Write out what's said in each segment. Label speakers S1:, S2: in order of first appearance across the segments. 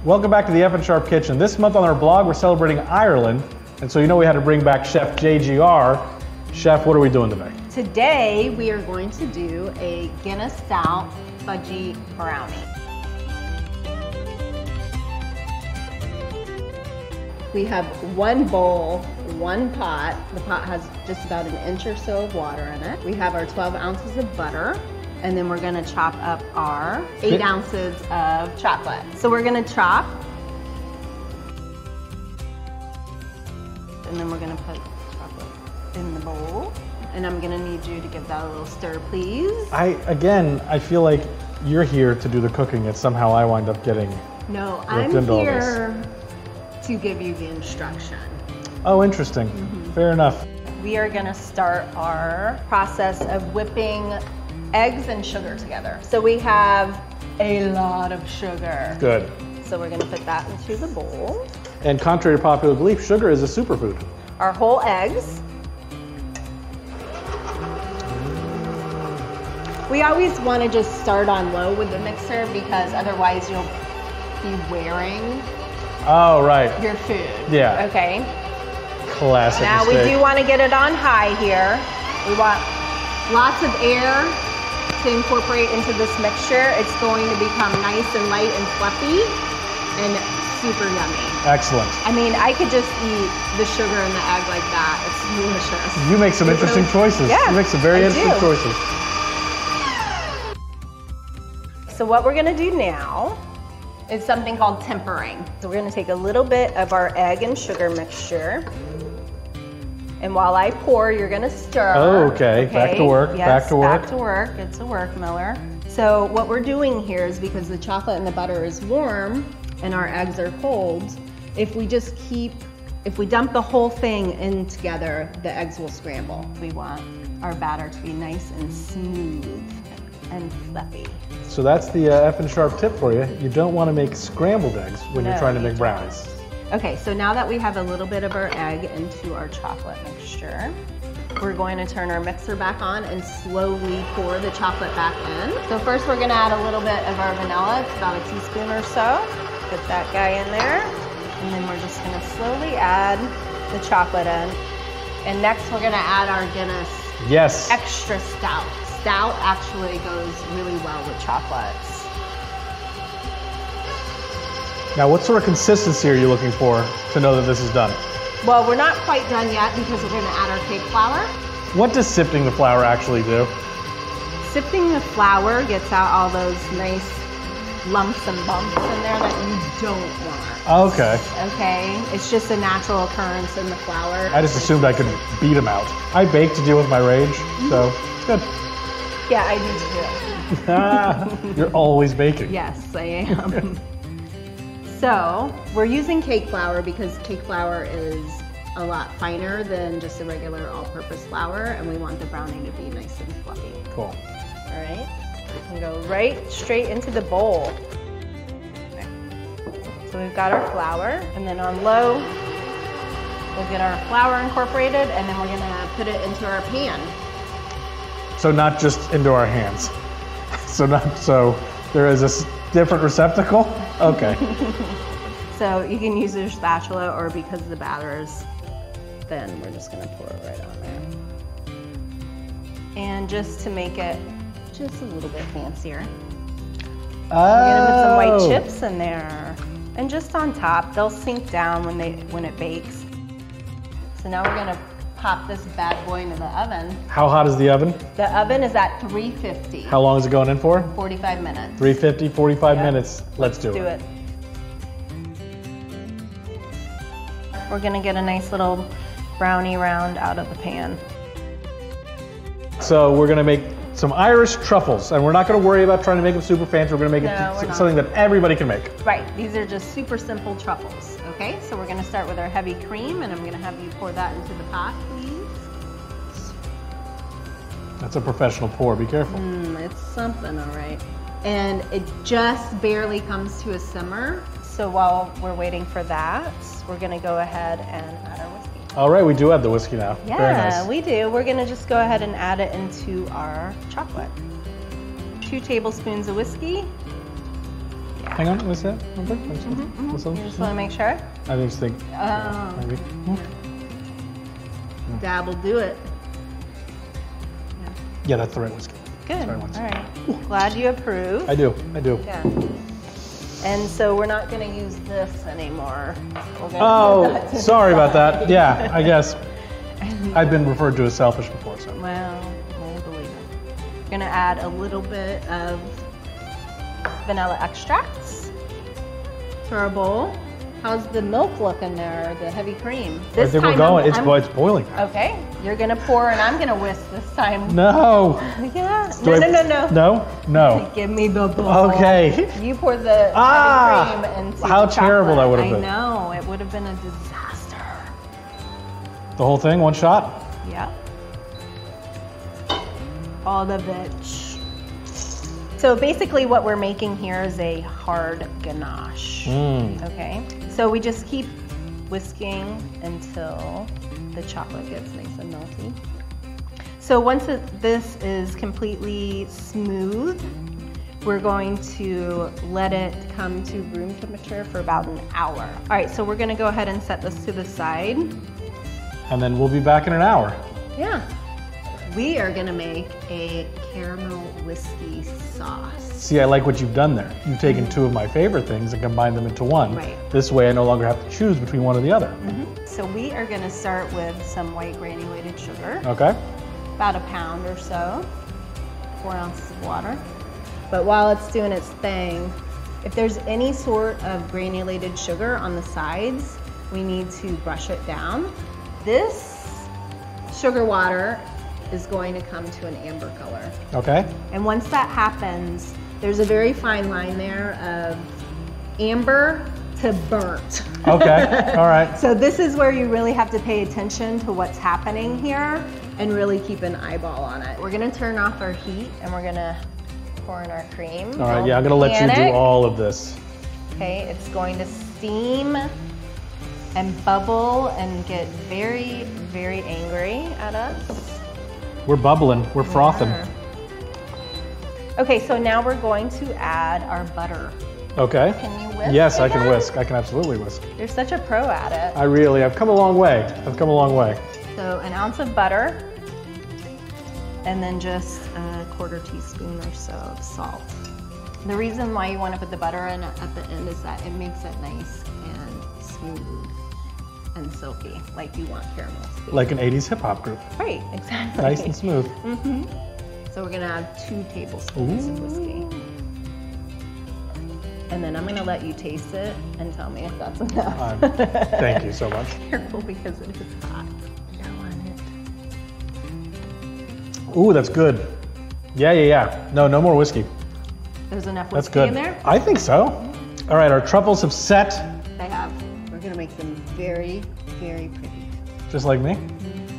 S1: Welcome back to the F and Sharp Kitchen. This month on our blog, we're celebrating Ireland, and so you know we had to bring back Chef J.G.R. Chef, what are we doing today?
S2: Today we are going to do a Guinness Stout Fudge Brownie. We have one bowl, one pot. The pot has just about an inch or so of water in it. We have our 12 ounces of butter, and then we're gonna chop up our 8 ounces of chocolate. So we're gonna chop, and then we're gonna put chocolate in the bowl. And I'm gonna need you to give that a little stir, please.
S1: I feel like you're here to do the cooking, and somehow I wind up getting
S2: No, I'm here to give you the instruction.
S1: Oh, interesting. Fair enough.
S2: We are gonna start our process of whipping eggs and sugar together. So we have a lot of sugar.
S1: Good.
S2: So we're gonna put that into the bowl.
S1: And contrary to popular belief, sugar is a superfood.
S2: Our whole eggs. We always wanna just start on low with the mixer because otherwise you'll be wearing your food.
S1: Yeah.
S2: Okay.
S1: Classic
S2: Now
S1: mistake.
S2: we do want to get it on high here. We want lots of air to incorporate into this mixture. It's going to become nice and light and fluffy and super yummy.
S1: Excellent.
S2: I mean, I could just eat the sugar and the egg like that. It's delicious.
S1: You make some interesting choices.
S2: Yeah,
S1: you make some very interesting choices.
S2: So what we're gonna do now is something called tempering. So we're gonna take a little bit of our egg and sugar mixture. And while I pour, you're gonna stir.
S1: Oh, okay. Back to work.
S2: Yes,
S1: back to work.
S2: Back to work. Get to work, Miller. So what we're doing here is because the chocolate and the butter is warm and our eggs are cold, if we dump the whole thing in together, the eggs will scramble. We want our batter to be nice and smooth and fluffy.
S1: So that's the F and Sharp tip for you. You don't want to make scrambled eggs when you're trying to make brownies.
S2: Okay, so now that we have a little bit of our egg into our chocolate mixture, we're going to turn our mixer back on and slowly pour the chocolate back in. So first we're gonna add a little bit of our vanilla. It's about a teaspoon or so. Put that guy in there. And then we're just gonna slowly add the chocolate in. And next we're gonna add our Guinness Extra Stout. Stout actually goes really well with chocolates.
S1: Now, what sort of consistency are you looking for to know that this is done?
S2: Well, we're not quite done yet because we're going to add our cake flour.
S1: What does sifting the flour actually do?
S2: Sifting the flour gets out all those nice lumps and bumps in there that you don't want.
S1: Okay.
S2: Okay, it's just a natural occurrence in the flour.
S1: I just assumed I could beat them out. I bake to deal with my rage, so it's good.
S2: Yeah, I do too.
S1: You're always baking.
S2: Yes, I am. So we're using cake flour because cake flour is a lot finer than just a regular all-purpose flour, and we want the brownie to be nice and fluffy.
S1: Cool.
S2: All right, we can go right straight into the bowl. Okay. So we've got our flour, and then on low, we'll get our flour incorporated, and then we're gonna put it into our pan.
S1: So not just into our hands. So there is a different receptacle? Okay.
S2: So you can use your spatula, or because the batter is thin, we're just gonna pour it right on there. And just to make it just a little bit fancier, I'm gonna put some white chips in there. And just on top, they'll sink down when it bakes. So now we're gonna pop this bad boy into the oven.
S1: How hot is the oven?
S2: The oven is at 350.
S1: How long is it going in for?
S2: 45 minutes.
S1: 350, 45 minutes. Let's do it.
S2: We're gonna get a nice little brownie round out of the pan.
S1: So we're gonna make some Irish truffles, and we're not gonna worry about trying to make them super fancy. We're gonna make it something that everybody can make.
S2: Right, these are just super simple truffles. Okay, so we're gonna start with our heavy cream, and I'm gonna have you pour that into the pot, please.
S1: That's a professional pour, be careful.
S2: It's something, all right. And it just barely comes to a simmer. So while we're waiting for that, we're gonna go ahead and add our whiskey.
S1: All right, we do have the whiskey now.
S2: Yeah,
S1: very nice.
S2: We do. We're gonna just go ahead and add it into our chocolate. 2 tablespoons of whiskey. Yeah,
S1: Hang on, what's that? Okay.
S2: You just want to make sure?
S1: I just think. Maybe.
S2: Dab will do it.
S1: Yeah, that's the right whiskey.
S2: Good. All right. Glad you approve.
S1: I do.
S2: Yeah. And so we're not going to use this anymore.
S1: Oh, sorry about that. Yeah, I guess I've been referred to as selfish before. So.
S2: Well, I believe it. We're going to add a little bit of vanilla extracts to our bowl. How's the milk looking there, the heavy cream?
S1: I think we're going. It's boiling.
S2: Okay, you're gonna pour and I'm gonna whisk this time.
S1: No.
S2: Yeah.
S1: No.
S2: Give me the bowl.
S1: Okay.
S2: You pour the heavy cream into
S1: how
S2: the
S1: terrible that
S2: chocolate.
S1: would have been.
S2: I know, it would have been a disaster.
S1: The whole thing, one shot?
S2: Yeah. All of it. So basically what we're making here is a hard ganache, okay? So we just keep whisking until the chocolate gets nice and melty. So once this is completely smooth, we're going to let it come to room temperature for about an hour. All right, so we're gonna go ahead and set this to the side.
S1: And then we'll be back in an hour.
S2: Yeah. We are gonna make a caramel whiskey sauce.
S1: See, I like what you've done there. You've taken two of my favorite things and combined them into one.
S2: Right.
S1: This way I no longer have to choose between one or the other.
S2: So we are gonna start with some white granulated sugar.
S1: Okay.
S2: About a pound or so, 4 ounces of water. But while it's doing its thing, if there's any sort of granulated sugar on the sides, we need to brush it down. This sugar water is going to come to an amber color.
S1: Okay.
S2: And once that happens, there's a very fine line there of amber to burnt.
S1: Okay, all right.
S2: So this is where you really have to pay attention to what's happening here and really keep an eyeball on it. We're gonna turn off our heat and we're gonna pour in our cream.
S1: All right, yeah, I'm gonna let you do all of this.
S2: Okay, it's going to steam and bubble and get very, very angry at us.
S1: We're bubbling, we're frothing.
S2: Okay, so now we're going to add our butter.
S1: Okay.
S2: Can you whisk?
S1: Yes, I can whisk. I can absolutely whisk.
S2: You're such a pro at it.
S1: I've come a long way. I've come a long way.
S2: So an ounce of butter, and then just a 1/4 teaspoon or so of salt. The reason why you want to put the butter in at the end is that it makes it nice and smooth and silky, like you want caramel to be.
S1: Like an 80s hip hop group.
S2: Right, exactly.
S1: Nice and smooth.
S2: So we're gonna add 2 tablespoons of whiskey. And then I'm gonna let you taste it and tell me if that's enough.
S1: Thank you so much.
S2: Careful because it is hot. I don't want it.
S1: Ooh, that's good. Yeah. No more whiskey.
S2: There's enough
S1: That's
S2: whiskey
S1: good.
S2: in there?
S1: I think so. All right, our truffles have set.
S2: They have. We're gonna make them very, very pretty.
S1: Just like me?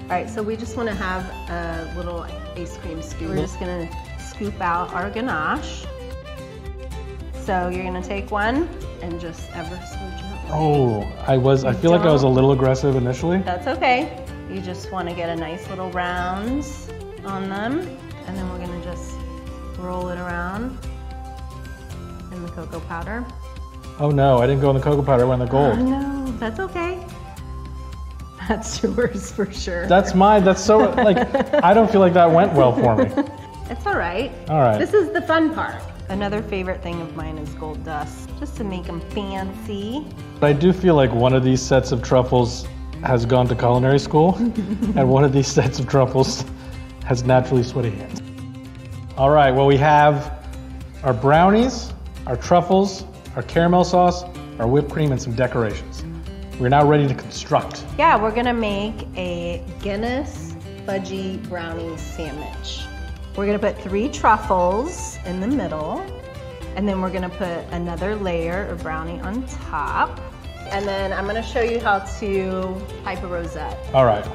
S2: All right, so we just wanna have a little ice cream scoop. We're just gonna scoop out our ganache. So you're gonna take one and just ever so gently.
S1: Oh, I feel like I was a little aggressive initially.
S2: That's okay. You just wanna get a nice little rounds on them, and then we're gonna just roll it around in the cocoa powder.
S1: Oh no, I didn't go in the cocoa powder, I went in the gold.
S2: Oh no, that's okay. That's yours for sure.
S1: That's mine, that's so, like, I don't feel like that went well for me.
S2: It's all right.
S1: All right.
S2: This is the fun part. Another favorite thing of mine is gold dust, just to make them fancy.
S1: I do feel like one of these sets of truffles has gone to culinary school, and one of these sets of truffles has naturally sweaty hands. All right, well, we have our brownies, our truffles, our caramel sauce, our whipped cream, and some decorations. We're now ready to construct.
S2: Yeah, we're gonna make a Guinness Fudge Brownies sandwich. We're gonna put 3 truffles in the middle, and then we're gonna put another layer of brownie on top. And then I'm gonna show you how to pipe a rosette.
S1: All right.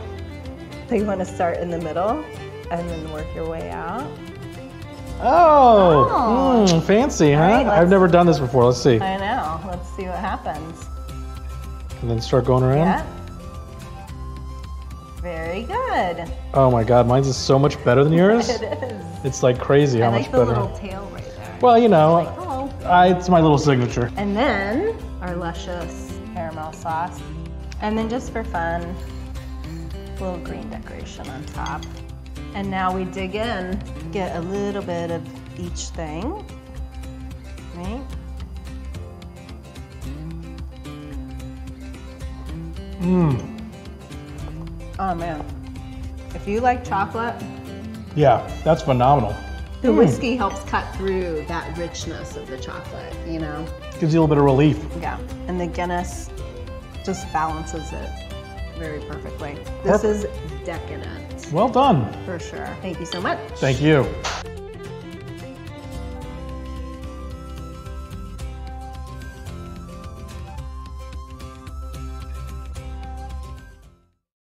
S2: So you wanna start in the middle, and then work your way out.
S1: Oh, fancy, huh?
S2: right,
S1: I've never done this before, let's see.
S2: I know, let's see what happens.
S1: And then start going around?
S2: Yeah. Very good.
S1: Oh my God, mine's is so much better than yours.
S2: It is.
S1: It's like crazy how much
S2: I like the
S1: better.
S2: little tail right there.
S1: Well, you know,
S2: Like, oh.
S1: It's my little signature.
S2: And then our luscious caramel sauce. And then just for fun, a little green decoration on top. And now we dig in, get a little bit of each thing, right?
S1: Mmm.
S2: Oh man, if you like chocolate,
S1: yeah, that's phenomenal.
S2: the whiskey helps cut through that richness of the chocolate, you know?
S1: Gives you a little bit of relief.
S2: Yeah, and the Guinness just balances it very perfectly. This is decadent.
S1: Well done.
S2: For sure. Thank you so much.
S1: Thank you.